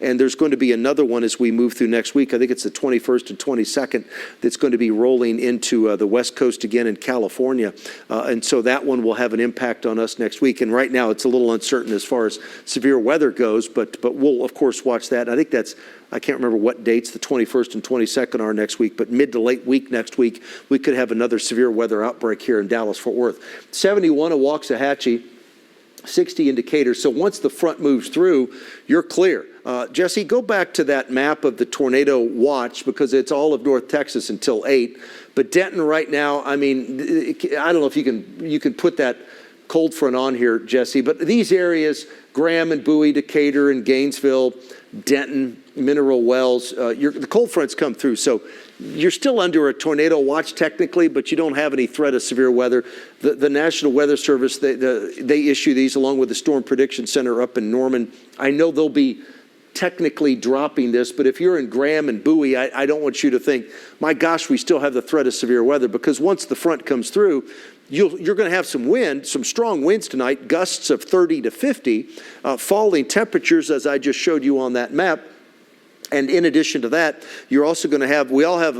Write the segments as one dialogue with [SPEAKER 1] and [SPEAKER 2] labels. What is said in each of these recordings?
[SPEAKER 1] And there's going to be another one as we move through next week. I think it's the 21st and 22nd that's going to be rolling into the West Coast again in California. And so that one will have an impact on us next week. And right now it's a little uncertain as far as severe weather goes, but we'll, of course, watch that. And I think that's, I can't remember what dates the 21st and 22nd are next week, but mid to late week next week, we could have another severe weather outbreak here in Dallas-Fort Worth. 71 at Waxahachie. 60 indicators. So once the front moves through, you're clear. Jesse, go back to that map of the tornado watch because it's all of North Texas until 8. But Denton right now, I mean, I don't know if you can put that cold front on here, Jesse, but these areas, Graham and Bowie, Decatur and Gainesville, Denton, Mineral Wells, the cold fronts come through. So you're still under a tornado watch technically, but you don't have any threat of severe weather. The National Weather Service, they issue these along with the Storm Prediction Center up in Norman. I know they'll be technically dropping this, but if you're in Graham and Bowie, I don't want you to think, my gosh, we still have the threat of severe weather, because once the front comes through, you're going to have some wind, some strong winds tonight, gusts of 30 to 50, falling temperatures as I just showed you on that map. And in addition to that, you're also going to have,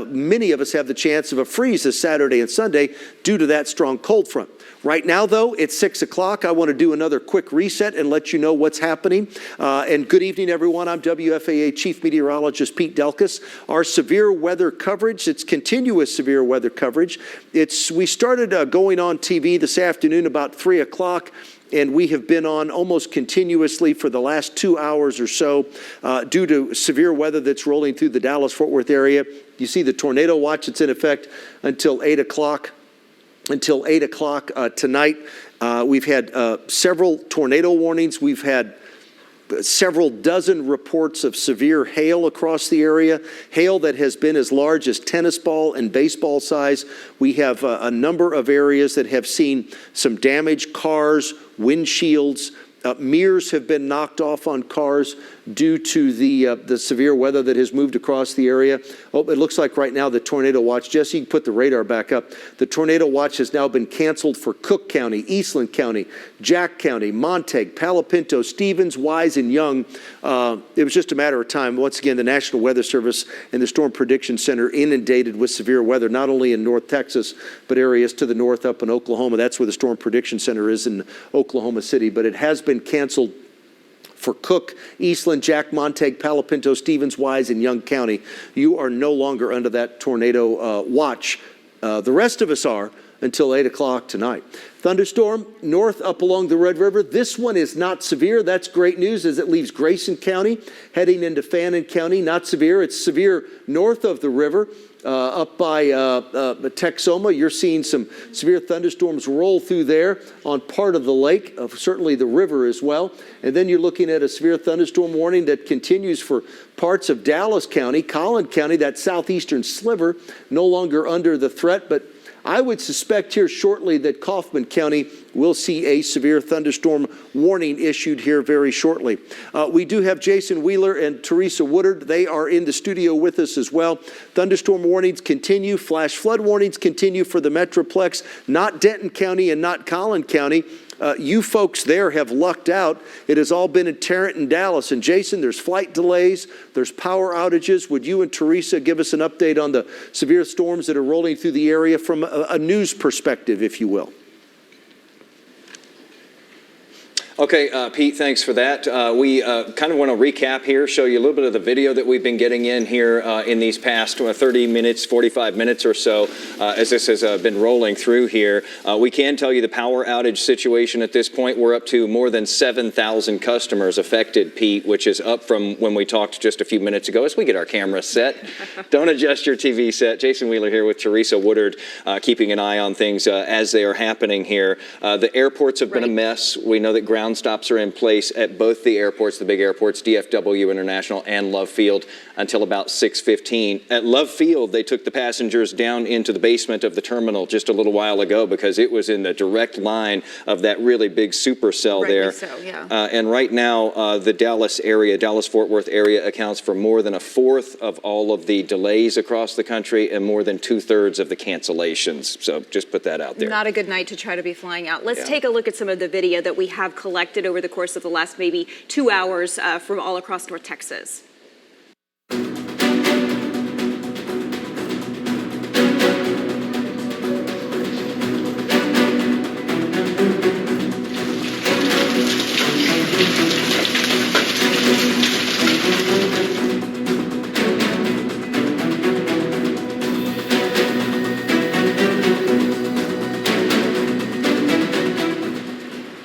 [SPEAKER 1] many of us have the chance of a freeze this Saturday and Sunday due to that strong cold front. Right now, though, it's 6 o'clock. I want to do another quick reset and let you know what's happening. And good evening, everyone. I'm WFAA Chief Meteorologist Pete Delkus. Our severe weather coverage, it's continuous severe weather coverage. We started going on TV this afternoon about 3 o'clock. And we have been on almost continuously for the last 2 hours or so due to severe weather that's rolling through the Dallas-Fort Worth area. You see the tornado watch that's in effect until 8 o'clock. Until 8 o'clock tonight. We've had several tornado warnings. We've had several dozen reports of severe hail across the area, hail that has been as large as tennis ball and baseball size. We have a number of areas that have seen some damaged cars, windshields. Mirrors have been knocked off on cars due to the severe weather that has moved across the area. Oh, it looks like right now the tornado watch, Jesse, you can put the radar back up. The tornado watch has now been canceled for Cook County, Eastland County, Jack County, Montague, Palo Pinto, Stevens, Wise, and Young. It was just a matter of time. Once again, the National Weather Service and the Storm Prediction Center inundated with severe weather, not only in North Texas, but areas to the north up in Oklahoma. That's where the Storm Prediction Center is in Oklahoma City. But it has been canceled for Cook, Eastland, Jack, Montague, Palo Pinto, Stevens, Wise, and Young County. You are no longer under that tornado watch. The rest of us are until 8 o'clock tonight. Thunderstorm north up along the Red River. This one is not severe. That's great news as it leaves Grayson County, heading into Fannin County. Not severe. It's severe north of the river. Up by Texoma, you're seeing some severe thunderstorms roll through there on part of the lake, certainly the river as well. And then you're looking at a severe thunderstorm warning that continues for parts of Dallas County, Collin County, that southeastern sliver, no longer under the threat. But I would suspect here shortly that Kaufman County will see a severe thunderstorm warning issued here very shortly. We do have Jason Wheeler and Teresa Woodard. They are in the studio with us as well. Thunderstorm warnings continue. Flash flood warnings continue for the Metroplex, not Denton County and not Collin County. You folks there have lucked out. It has all been in Tarrant and Dallas. And Jason, there's flight delays, there's power outages. Would you and Teresa give us an update on the severe storms that are rolling through the area from a news perspective, if you will?
[SPEAKER 2] Okay, Pete, thanks for that. We kind of want to recap here, show you a little bit of the video that we've been getting in here in these past 30 minutes, 45 minutes or so, as this has been rolling through here. We can tell you the power outage situation at this point. We're up to more than 7,000 customers affected, Pete, which is up from when we talked just a few minutes ago. As we get our camera set, don't adjust your TV set. Jason Wheeler here with Teresa Woodard, keeping an eye on things as they are happening here. The airports have been a mess. We know that ground stops are in place at both the airports, the big airports, DFW International and Love Field, until about 6:15. At Love Field, they took the passengers down into the basement of the terminal just a little while ago because it was in the direct line of that really big supercell there.
[SPEAKER 3] So, yeah.
[SPEAKER 2] And right now, the Dallas area, Dallas-Fort Worth area, accounts for more than a fourth of all of the delays across the country and more than 2/3 of the cancellations. So just put that out there.
[SPEAKER 3] Not a good night to try to be flying out. Let's take a look at some of the video that we have collected collected over the course of the last maybe 2 hours from all across North Texas.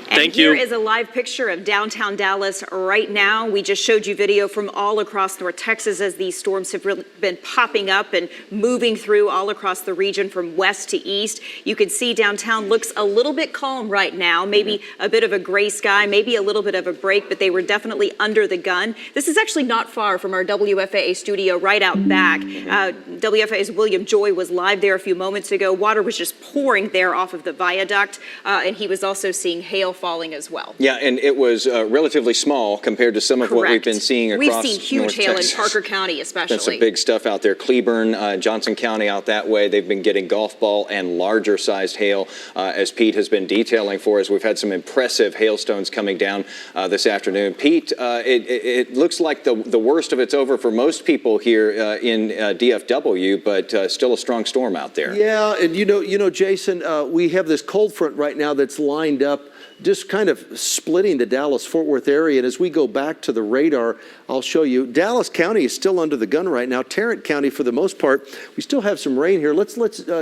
[SPEAKER 4] Thank you.
[SPEAKER 3] Here is a live picture of downtown Dallas right now. We just showed you video from all across North Texas as these storms have really been popping up and moving through all across the region from west to east. You can see downtown looks a little bit calm right now, maybe a bit of a gray sky, maybe a little bit of a break, but they were definitely under the gun. This is actually not far from our WFAA studio right out back. WFAA's William Joy was live there a few moments ago. Water was just pouring there off of the viaduct, and he was also seeing hail falling as well.
[SPEAKER 2] Yeah, and it was relatively small compared to some of what we've been seeing across
[SPEAKER 3] We've seen huge
[SPEAKER 2] North
[SPEAKER 3] hail
[SPEAKER 2] Texas.
[SPEAKER 3] in Parker County especially.
[SPEAKER 2] That's some big stuff out there. Cleburne, Johnson County out that way, they've been getting golf ball and larger sized hail, as Pete has been detailing for us. We've had some impressive hailstones coming down this afternoon. Pete, it looks like the worst of it's over for most people here in DFW, but still a strong storm out there.
[SPEAKER 1] Yeah, and you know, Jason, we have this cold front right now that's lined up, just kind of splitting the Dallas-Fort Worth area. And as we go back to the radar, I'll show you. Dallas County is still under the gun right now. Tarrant County, for the most part, we still have some rain here.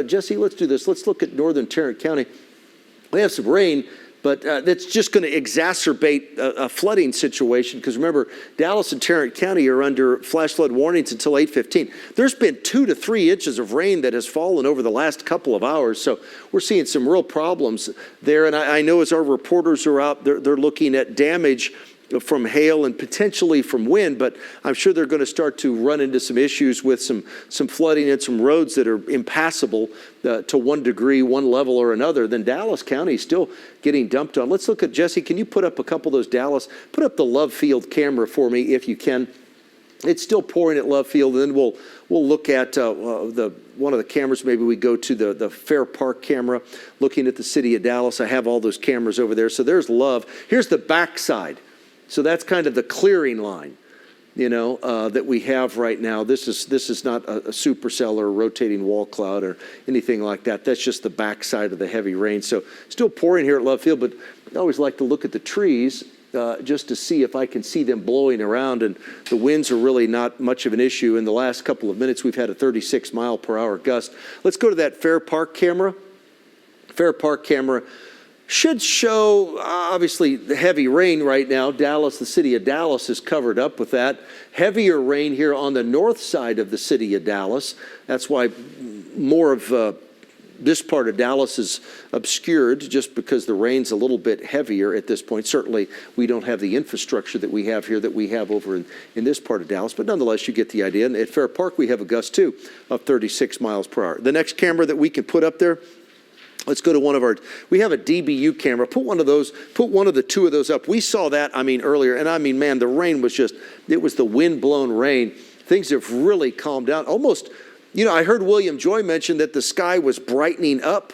[SPEAKER 1] Jesse, let's do this. Let's look at northern Tarrant County. We have some rain, but that's just going to exacerbate a flooding situation, because remember, Dallas and Tarrant County are under flash flood warnings until 8:15. There's been 2 to 3 inches of rain that has fallen over the last couple of hours, so we're seeing some real problems there. And I know as our reporters are out, they're looking at damage from hail and potentially from wind, but I'm sure they're going to start to run into some issues with some flooding and some roads that are impassable to one degree, one level or another. Then Dallas County is still getting dumped on. Let's look at, Jesse, can you put up a couple of those Dallas, put up the Love Field camera for me if you can. It's still pouring at Love Field, and then we'll look at one of the cameras. Maybe we go to the Fair Park camera, looking at the city of Dallas. I have all those cameras over there. So there's Love. Here's the backside. So that's kind of the clearing line, that we have right now. This is not a supercell or a rotating wall cloud or anything like that. That's just the backside of the heavy rain. So still pouring here at Love Field, but I always like to look at the trees just to see if I can see them blowing around, and the winds are really not much of an issue. In the last couple of minutes, we've had a 36-mile-per-hour gust. Let's go to that Fair Park camera. Fair Park camera should show, obviously, the heavy rain right now. Dallas, the city of Dallas is covered up with that. Heavier rain here on the north side of the city of Dallas. That's why more of this part of Dallas is obscured, just because the rain's a little bit heavier at this point. Certainly, we don't have the infrastructure that we have here that we have over in this part of Dallas, but nonetheless, you get the idea. And at Fair Park, we have a gust, too, of 36 miles per hour. The next camera that we can put up there, let's go to we have a DBU camera. Put one of the 2 of those up. We saw that, earlier, and man, the rain was it was the wind-blown rain. Things have really calmed down. Almost, I heard William Joy mention that the sky was brightening up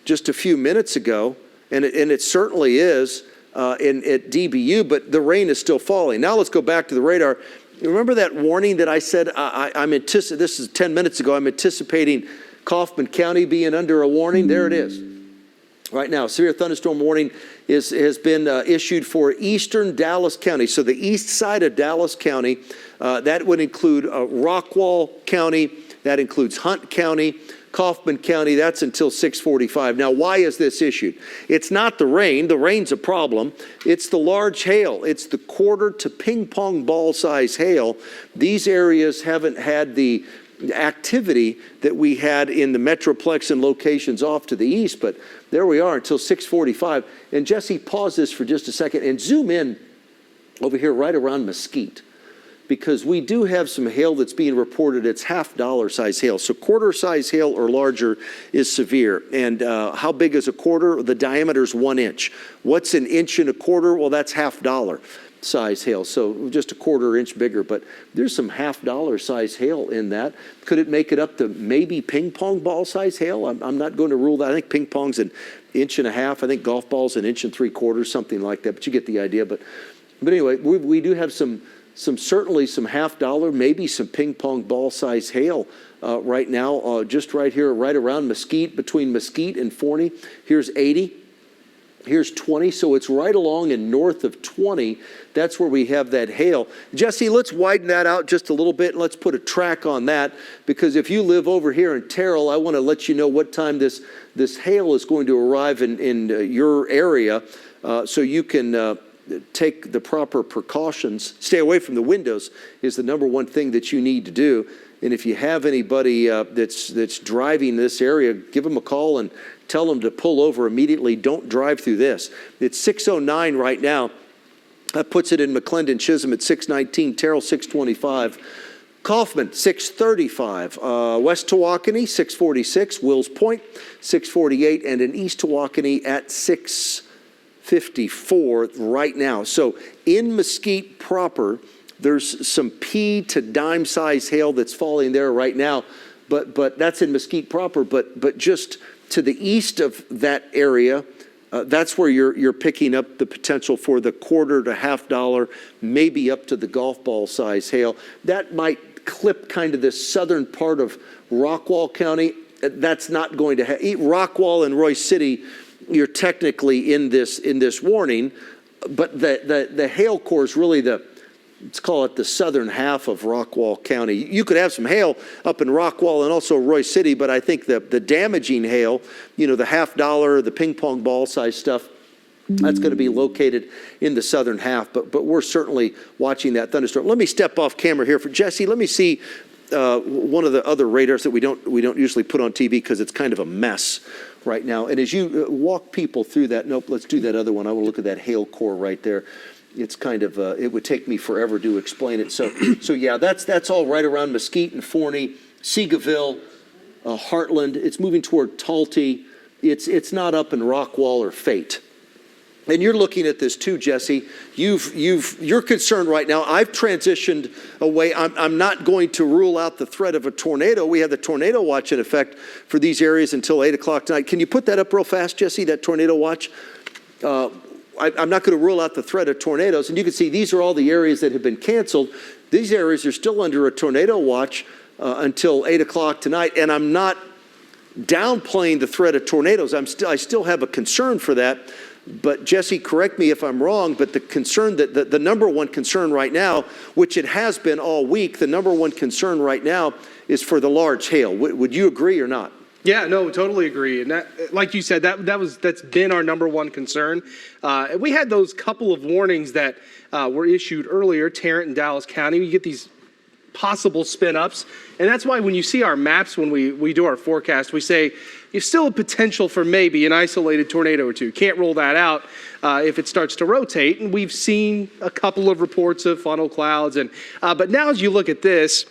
[SPEAKER 1] just a few minutes ago, and it certainly is at DBU, but the rain is still falling. Now let's go back to the radar. Remember that warning that I said this is 10 minutes ago, I'm anticipating Kaufman County being under a warning? There it is. Right now, severe thunderstorm warning has been issued for eastern Dallas County. So the east side of Dallas County, that would include Rockwall County, that includes Hunt County, Kaufman County. That's until 6:45. Now, why is this issued? It's not the rain. The rain's a problem. It's the large hail. It's the quarter to ping pong ball size hail. These areas haven't had the activity that we had in the Metroplex and locations off to the east, but there we are until 6:45. And Jesse, pause this for just a second and zoom in over here right around Mesquite, because we do have some hail that's being reported. It's $half size hail. So quarter size hail or larger is severe. And how big is a quarter? The diameter is 1 inch. What's an inch and a quarter? Well, that's $half. size hail, so just a quarter inch bigger, but there's some $half size hail in that. Could it make it up to maybe ping pong ball size hail? I'm not going to rule that. I think ping pong's an inch and a half. I think golf ball's an inch and 3/4, something like that, but you get the idea. But anyway, we do have certainly some $half, maybe some ping pong ball size hail right now, just right here, right around Mesquite, between Mesquite and Forney. Here's 80. Here's 20, so it's right along and north of 20. That's where we have that hail. Jesse, let's widen that out just a little bit and let's put a track on that, because if you live over here in Terrell, I want to let you know what time this hail is going to arrive in your area, so you can take the proper precautions. Stay away from the windows is the number one thing that you need to do. And if you have anybody that's driving this area, give them a call and tell them to pull over immediately. Don't drive through this. It's 6:09 right now. That puts it in McClendon, Chisholm at 6:19, Terrell 6:25, Kaufman 6:35, West Tawakoni 6:46, Wills Point 6:48, and in East Tawakoni at 6:54 right now. So in Mesquite proper, there's some pea to dime size hail that's falling there right now, but that's in Mesquite proper. But just to the east of that area, that's where you're picking up the potential for the quarter to $half, maybe up to the golf ball size hail. That might clip kind of the southern part of Rockwall County. That's not going to Rockwall and Royce City. You're technically in this warning, but the hail core is really let's call it the southern half of Rockwall County. You could have some hail up in Rockwall and also Royce City, but I think the damaging hail, the $half, the ping pong ball size stuff, that's going to be located in the southern half. But we're certainly watching that thunderstorm. Let me step off camera here for Jesse. Let me see one of the other radars that we don't usually put on TV because it's kind of a mess right now. And as you walk people through that, nope, let's do that other one. I want to look at that hail core right there. It's kind of, it would take me forever to explain it. So yeah, that's all right around Mesquite and Forney, Seagoville, Heartland. It's moving toward Talty. It's not up in Rockwall or Fate. And you're looking at this too, Jesse. You're concerned right now. I've transitioned away. I'm not going to rule out the threat of a tornado. We have the tornado watch in effect for these areas until 8 o'clock tonight. Can you put that up real fast, Jesse, that tornado watch? I'm not going to rule out the threat of tornadoes. And you can see these are all the areas that have been canceled. These areas are still under a tornado watch until 8 o'clock tonight. And I'm not downplaying the threat of tornadoes. I still have a concern for that. But Jesse, correct me if I'm wrong, but the concern that the number one concern right now, which it has been all week, the number one concern right now is for the large hail. Would you agree or not?
[SPEAKER 5] Yeah, no, totally agree. And that, like you said, that's been our number one concern. We had those couple of warnings that were issued earlier, Tarrant and Dallas County. You get these possible spin-ups. And that's why when you see our maps, when we do our forecast, we say there's still a potential for maybe an isolated tornado or two. Can't rule that out if it starts to rotate. And we've seen a couple of reports of funnel clouds. But now as you look at this,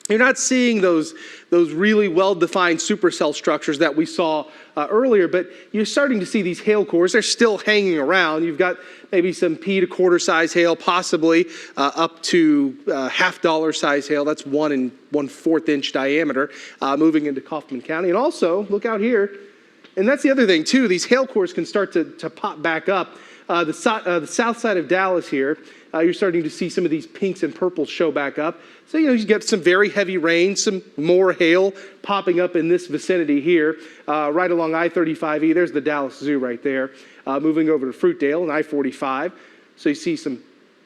[SPEAKER 5] you're not seeing those really well-defined supercell structures that we saw earlier, but you're starting to see these hail cores. They're still hanging around. You've got maybe some pea to quarter size hail, possibly up to $half size hail. That's 1 1/4 inch diameter moving into Kaufman County. And also, look out here, and that's the other thing too, these hail cores can start to pop back up. The south side of Dallas here, you're starting to see some of these pinks and purples show back up. So, you get some very heavy rain, some more hail popping up in this vicinity here, right along I-35E. There's the Dallas Zoo right there, moving over to Fruitdale and I-45. So you see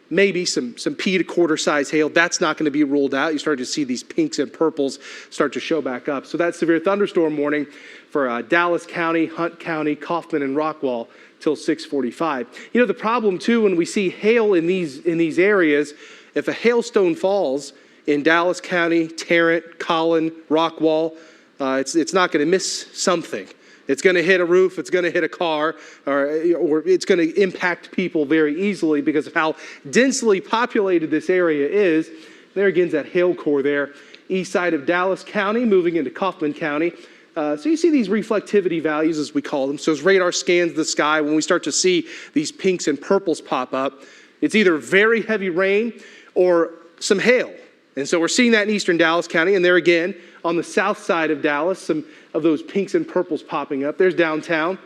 [SPEAKER 5] maybe some pea to quarter size hail. That's not going to be ruled out. You start to see these pinks and purples start to show back up. So that severe thunderstorm warning for Dallas County, Hunt County, Kaufman, and Rockwall till 6:45. The problem too, when we see hail in these areas, if a hailstone falls in Dallas County, Tarrant, Collin, Rockwall, it's not going to miss something. It's going to hit a roof, it's going to hit a car, or it's going to impact people very easily because of how densely populated this area is. There again's that hail core there, east side of Dallas County, moving into Kaufman County. So you see these reflectivity values, as we call them. So as radar scans the sky, when we start to see these pinks and purples pop up, It's either very heavy rain or some hail. And so we're seeing that in eastern Dallas County. And there again, on the south side of Dallas, some of those pinks and purples popping up. There's downtown.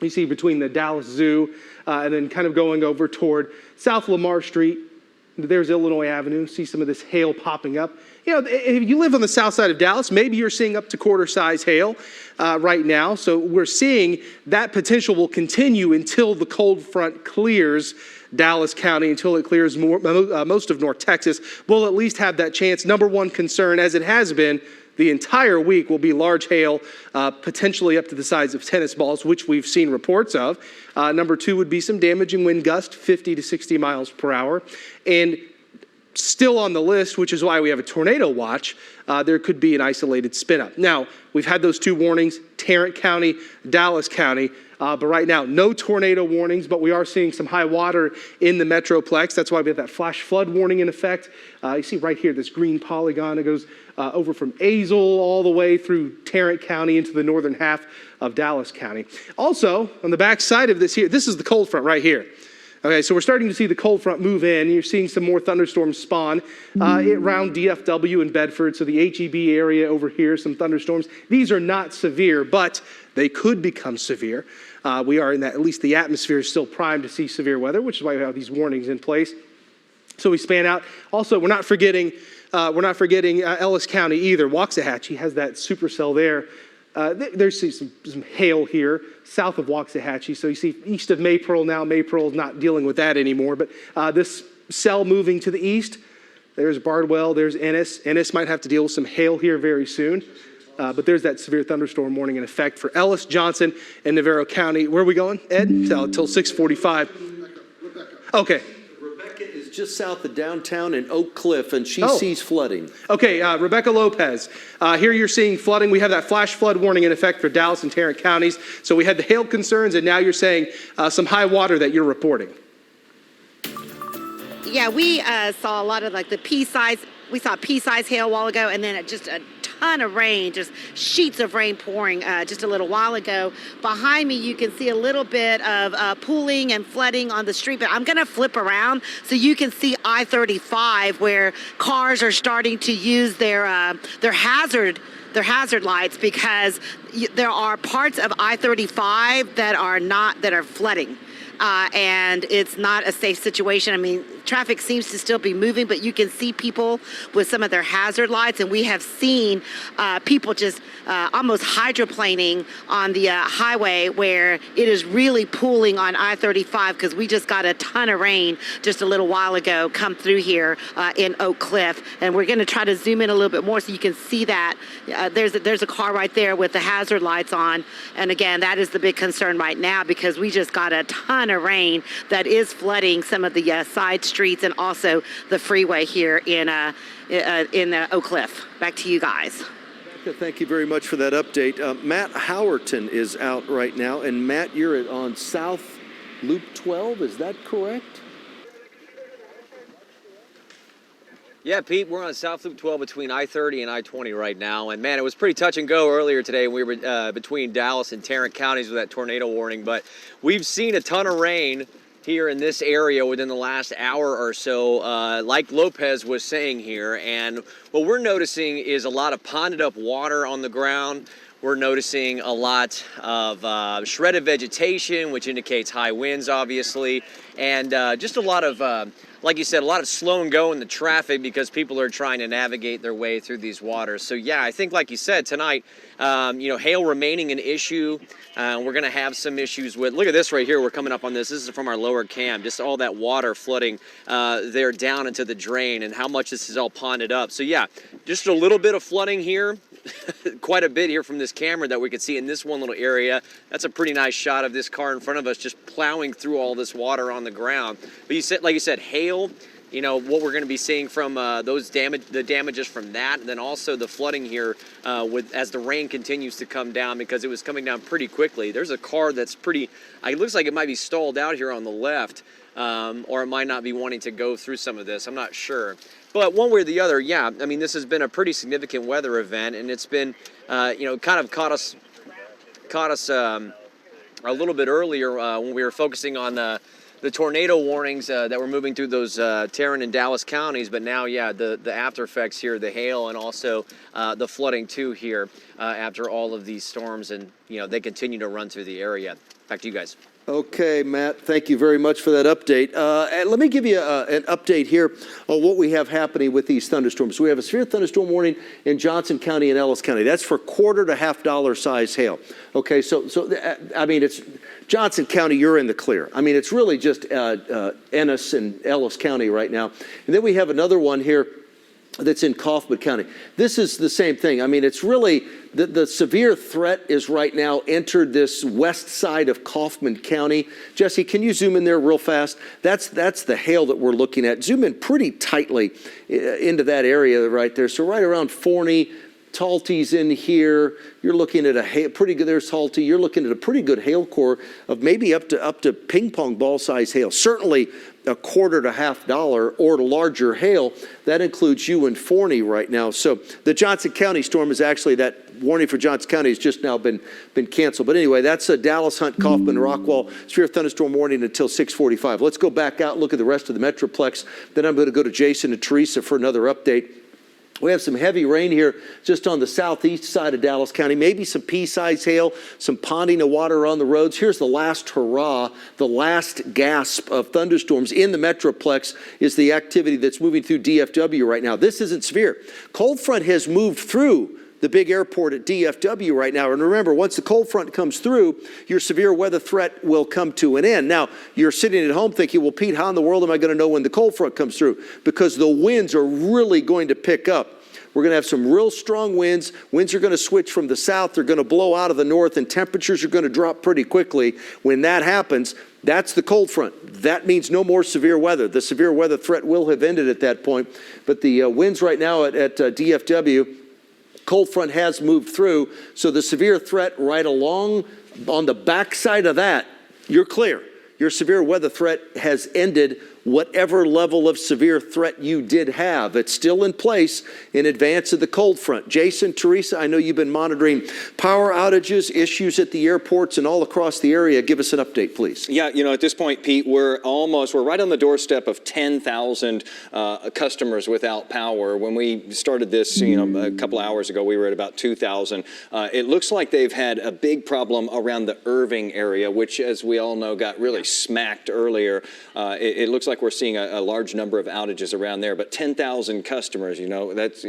[SPEAKER 5] You see between the Dallas Zoo and then kind of going over toward South Lamar Street. There's Illinois Avenue. See some of this hail popping up. You know, if you live on the south side of Dallas, maybe you're seeing up to quarter-size hail right now. So we're seeing that potential will continue until the cold front clears Dallas County, until it clears most of North Texas. We'll at least have that chance. Number one concern, as it has been the entire week, will be large hail, potentially up to the size of tennis balls, which we've seen reports of. Number two would be some damaging wind gust, 50 to 60 miles per hour. And still on the list, which is why we have a tornado watch, there could be an isolated spin up. Now, we've had those two warnings, Tarrant County, Dallas County, but right now, no tornado warnings, but we are seeing some high water in the Metroplex. That's why we have that flash flood warning in effect. You see right here, this green polygon, it goes over from Azle all the way through Tarrant County into the northern half of Dallas County. Also, on the back side of this here, this is the cold front right here. Okay, so we're starting to see the cold front move in. You're seeing some more thunderstorms spawn around DFW and Bedford. So the HEB area over here, some thunderstorms. These are not severe, but they could become severe. We are in that, at least the atmosphere is still primed to see severe weather, which is why we have these warnings in place. So we span out. Also, we're not forgetting Ellis County either. Waxahachie has that supercell there. There's some hail here south of Waxahachie. So you see east of Maypearl now. Maypearl is not dealing with that anymore. But this cell moving to the east, there's Bardwell, there's Ennis. Ennis might have to deal with some hail here very soon. But there's that severe thunderstorm warning in effect for Ellis, Johnson, and Navarro County. Where are we going, Ed? Till 6:45. Okay.
[SPEAKER 1] Just south of downtown in Oak Cliff, and she sees flooding.
[SPEAKER 5] Okay, Rebecca Lopez. Here you're seeing flooding. We have that flash flood warning in effect for Dallas and Tarrant counties. So we had the hail concerns, and now you're saying some high water that you're reporting.
[SPEAKER 6] Yeah, we saw a lot of like the pea-size. We saw pea-size hail a while ago, and then just a ton of rain, just sheets of rain pouring just a little while ago. Behind me, you can see a little bit of pooling and flooding on the street, but I'm going to flip around so you can see I-35 where cars are starting to use their hazard lights because there are parts of I-35 that are flooding. And it's not a safe situation. I mean, traffic seems to still be moving, but you can see people with some of their hazard lights, and we have seen people just almost hydroplaning on the highway where it is really pooling on I-35 because we just got a ton of rain just a little while ago come through here in Oak Cliff, and we're going to try to zoom in a little bit more so you can see that. There's a car right there with the hazard lights on, and again, that is the big concern right now because we just got a ton of rain that is flooding some of the side streets and also the freeway here in Oak Cliff. Back to you guys.
[SPEAKER 1] Thank you very much for that update. Matt Howerton is out right now, and Matt, you're on South Loop 12, is that correct?
[SPEAKER 7] Yeah, Pete, we're on South Loop 12 between I-30 and I-20 right now. And, man, it was pretty touch and go earlier today. We were between Dallas and Tarrant counties with that tornado warning. But we've seen a ton of rain here in this area within the last hour or so, like Lopez was saying here. And what we're noticing is a lot of ponded up water on the ground. We're noticing a lot of shredded vegetation, which indicates high winds, obviously. And just a lot of... like you said, a lot of slow and go in the traffic because people are trying to navigate their way through these waters. So, yeah, I think, like you said, tonight, hail remaining an issue. We're going to have some issues with, look at this right here. We're coming up on this. This is from our lower cam. Just all that water flooding there down into the drain and how much this is all ponded up. So, yeah, just a little bit of flooding here. Quite a bit here from this camera that we could see in this one little area. That's a pretty nice shot of this car in front of us just plowing through all this water on the ground. But like you said, hail, what we're going to be seeing from the damages from that, and then also the flooding here as the rain continues to come down because it was coming down pretty quickly. There's a car that's it looks like it might be stalled out here on the left, or it might not be wanting to go through some of this. I'm not sure. But one way or the other, yeah, I mean, this has been a pretty significant weather event, and it's been, kind of caught us a little bit earlier when we were focusing on the the tornado warnings that were moving through those Tarrant and Dallas counties, but now, the after effects here, the hail and also the flooding too here after all of these storms, and they continue to run through the area. Back to you guys.
[SPEAKER 1] Okay, Matt, thank you very much for that update. And let me give you an update here on what we have happening with these thunderstorms. We have a severe thunderstorm warning in Johnson County and Ellis County. That's for $1 to $half size hail. Okay, so I mean, it's Johnson County, you're in the clear. I mean, it's really just Ennis and Ellis County right now. And then we have another one here that's in Kaufman County. This is the same thing. I mean, it's really, the severe threat is right now entered this west side of Kaufman County. Jesse, can you zoom in there real fast? That's the hail that we're looking at. Zoom in pretty tightly into that area right there. So right around Forney, Talty's in here. You're looking at a pretty good, there's Talty. You're looking at a pretty good hail core of maybe up to ping pong ball size hail. Certainly $1 to $half or larger hail. That includes you and Forney right now. So the Johnson County storm is actually, that warning for Johnson County has just now been canceled. But anyway, that's a Dallas, Hunt, Kaufman, Rockwall severe thunderstorm warning until 6:45. Let's go back out and look at the rest of the Metroplex. Then I'm going to go to Jason and Teresa for another update. We have some heavy rain here just on the southeast side of Dallas County, maybe some pea-sized hail, some ponding of water on the roads. Here's the last hurrah, the last gasp of thunderstorms in the Metroplex is the activity that's moving through DFW right now. This isn't severe. Cold front has moved through the big airport at DFW right now. And remember, once the cold front comes through, your severe weather threat will come to an end. Now, you're sitting at home thinking, well, Pete, how in the world am I going to know when the cold front comes through? Because the winds are really going to pick up. We're going to have some real strong winds. Winds are going to switch from the south. They're going to blow out of the north, and temperatures are going to drop pretty quickly. When that happens, that's the cold front. That means no more severe weather. The severe weather threat will have ended at that point. But the winds right now at DFW, cold front has moved through, so the severe threat right along on the backside of that, you're clear. Your severe weather threat has ended. Whatever level of severe threat you did have, it's still in place in advance of the cold front. Jason, Teresa, I know you've been monitoring power outages, issues at the airports and all across the area. Give us an update, please.
[SPEAKER 2] Yeah, at this point, Pete, we're right on the doorstep of 10,000 customers without power. When we started this, a couple hours ago, we were at about 2,000. It looks like they've had a big problem around the Irving area, which, as we all know, got really smacked earlier. It looks like we're seeing a large number of outages around there, but 10,000 customers, that's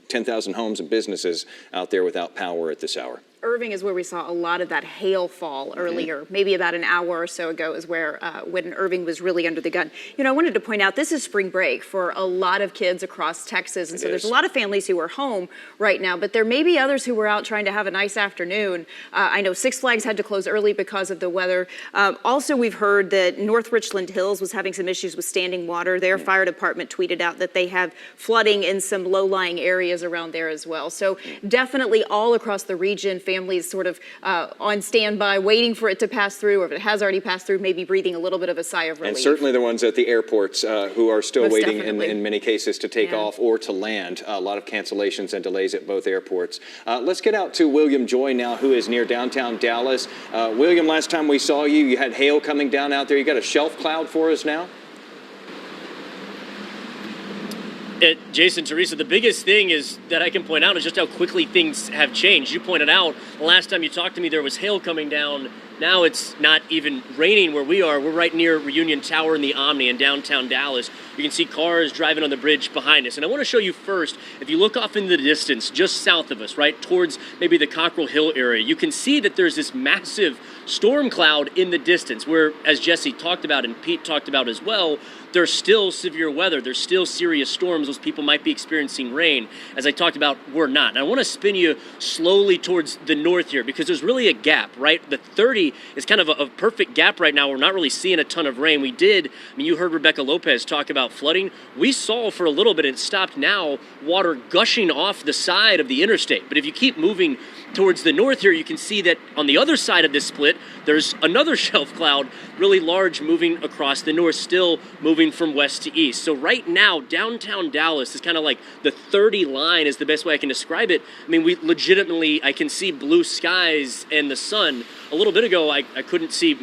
[SPEAKER 2] 10,000 homes and businesses out there without power at this hour.
[SPEAKER 3] Irving is where we saw a lot of that hail fall earlier. Maybe about an hour or so ago is where when Irving was really under the gun. I wanted to point out this is spring break for a lot of kids across Texas, and so there's a lot of families who are home right now, but there may be others who were out trying to have a nice afternoon. I know Six Flags had to close early because of the weather. Also, we've heard that North Richland Hills was having some issues with standing water. Their fire department tweeted out that they have flooding in some low-lying areas around there as well. So definitely all across the region, families sort of on standby, waiting for it to pass through, or if it has already passed through, maybe breathing a little bit of a sigh of relief.
[SPEAKER 2] And certainly the ones at the airports who are still
[SPEAKER 3] Most
[SPEAKER 2] waiting
[SPEAKER 3] definitely.
[SPEAKER 2] in many cases to take off or to land. A lot of cancellations and delays at both airports. Let's get out to William Joy now, who is near downtown Dallas. William, last time we saw you, you had hail coming down out there. You got a shelf cloud for us now?
[SPEAKER 4] Jason, Teresa, the biggest thing is that I can point out is just how quickly things have changed. You pointed out the last time you talked to me, there was hail coming down. Now it's not even raining where we are. We're right near Reunion Tower in the Omni in downtown Dallas. You can see cars driving on the bridge behind us. And I want to show you first, if you look off into the distance, just south of us, right, towards maybe the Cockrell Hill area, you can see that there's this massive storm cloud in the distance where, as Jesse talked about and Pete talked about as well, there's still severe weather. There's still serious storms. Those people might be experiencing rain. As I talked about, we're not. And I want to spin you slowly towards the north here because there's really a gap, right? The 30 is kind of a perfect gap right now. We're not really seeing a ton of rain. You heard Rebecca Lopez talk about flooding. We saw for a little bit, and it stopped now, water gushing off the side of the interstate. But if you keep moving towards the north here, you can see that on the other side of this split, there's another shelf cloud, really large, moving across the north, still moving from west to east. So right now, downtown Dallas is kind of like the 30 line is the best way I can describe it. I can see blue skies and the sun. A little bit ago, I couldn't see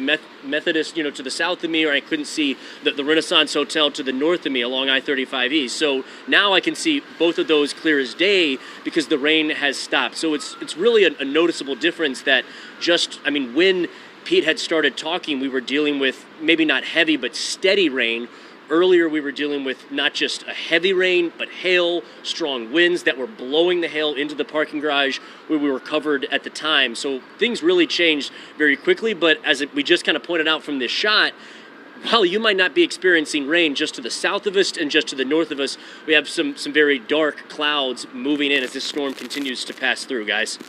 [SPEAKER 4] Methodist, to the south of me, or I couldn't see the Renaissance Hotel to the north of me along I-35 East. So now I can see both of those clear as day because the rain has stopped. So it's really a noticeable difference that when Pete had started talking, we were dealing with maybe not heavy, but steady rain. Earlier, we were dealing with not just a heavy rain, but hail, strong winds that were blowing the hail into the parking garage where we were covered at the time. So things really changed very quickly, but as we just kind of pointed out from this shot, while you might not be experiencing rain just to the south of us and just to the north of us, we have some very dark clouds moving in as this storm continues to pass through, guys.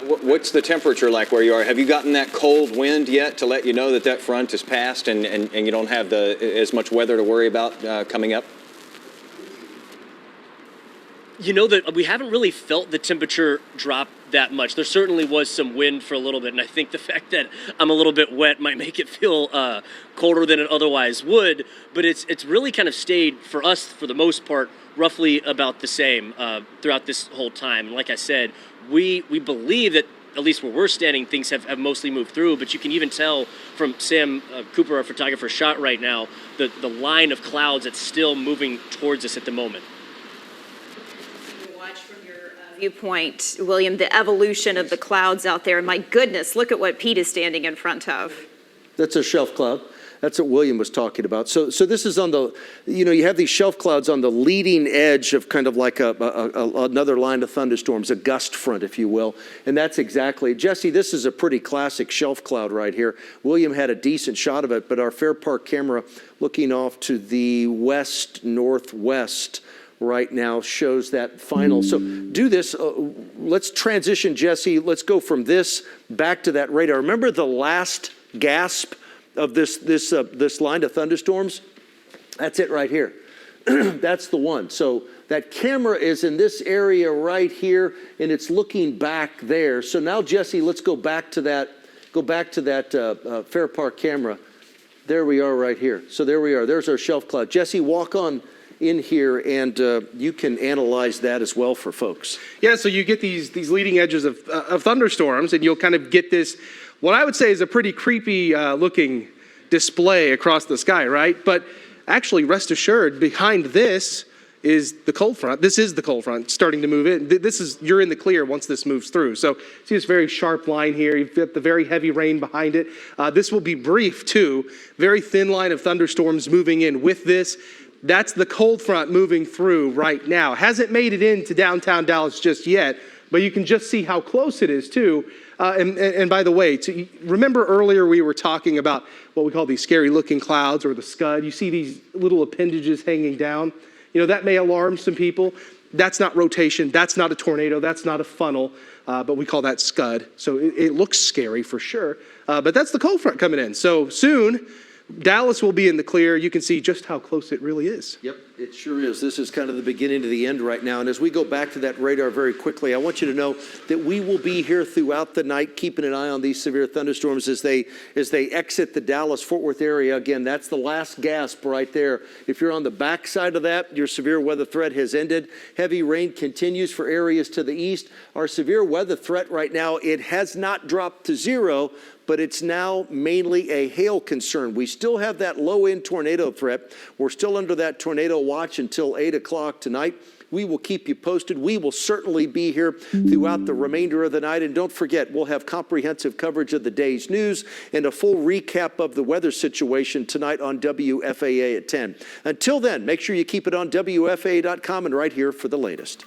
[SPEAKER 2] What's the temperature like where you are? Have you gotten that cold wind yet to let you know that front is passed and you don't have as much weather to worry about coming up?
[SPEAKER 4] That we haven't really felt the temperature drop that much. There certainly was some wind for a little bit, and I think the fact that I'm a little bit wet might make it feel colder than it otherwise would, but it's really kind of stayed, for us, for the most part, roughly about the same throughout this whole time. And like I said, we believe that, at least where we're standing, things have mostly moved through, but you can even tell from Sam Cooper, our photographer, shot right now, the line of clouds that's still moving towards us at the moment.
[SPEAKER 3] Watch from your viewpoint, William, the evolution of the clouds out there. My goodness, look at what Pete is standing in front of.
[SPEAKER 1] That's a shelf cloud. That's what William was talking about. So this is on the, you have these shelf clouds on the leading edge of kind of like another line of thunderstorms, a gust front, if you will. And that's exactly, Jesse, this is a pretty classic shelf cloud right here. William had a decent shot of it, but our Fair Park camera looking off to the west-northwest right now shows that final. So do this. Let's transition, Jesse. Let's go from this back to that radar. Remember the last gasp of this line of thunderstorms? That's it right here. That's the one. So that camera is in this area right here, and it's looking back there. So now, Jesse, let's go back to that. Fair Park camera. There we are right here. So there we are. There's our shelf cloud. Jesse, walk on in here, and you can analyze that as well for folks.
[SPEAKER 5] Yeah, so you get these leading edges of thunderstorms, and you'll kind of get this, what I would say is a pretty creepy looking display across the sky, right? But actually, rest assured, behind this is the cold front. This is the cold front starting to move in. You're in the clear once this moves through. So see this very sharp line here. You've got the very heavy rain behind it. This will be brief too. Very thin line of thunderstorms moving in with this. That's the cold front moving through right now. Hasn't made it into downtown Dallas just yet, but you can just see how close it is too. And by the way, remember earlier we were talking about what we call these scary looking clouds or the scud. You see these little appendages hanging down. That may alarm some people. That's not rotation. That's not a tornado. That's not a funnel. But we call that scud. So it looks scary for sure. But that's the cold front coming in. So soon, Dallas will be in the clear. You can see just how close it really is.
[SPEAKER 1] Yep, it sure is. This is kind of the beginning to the end right now. And as we go back to that radar very quickly, I want you to know that we will be here throughout the night, keeping an eye on these severe thunderstorms as they exit the Dallas-Fort Worth area. Again, that's the last gasp right there. If you're on the backside of that, your severe weather threat has ended. Heavy rain continues for areas to the east. Our severe weather threat right now, it has not dropped to zero, but it's now mainly a hail concern. We still have that low-end tornado threat. We're still under that tornado watch until 8 o'clock tonight. We will keep you posted. We will certainly be here throughout the remainder of the night. And don't forget, we'll have comprehensive coverage of the day's news and a full recap of the weather situation tonight on WFAA at 10. Until then, make sure you keep it on WFAA.com and right here for the latest.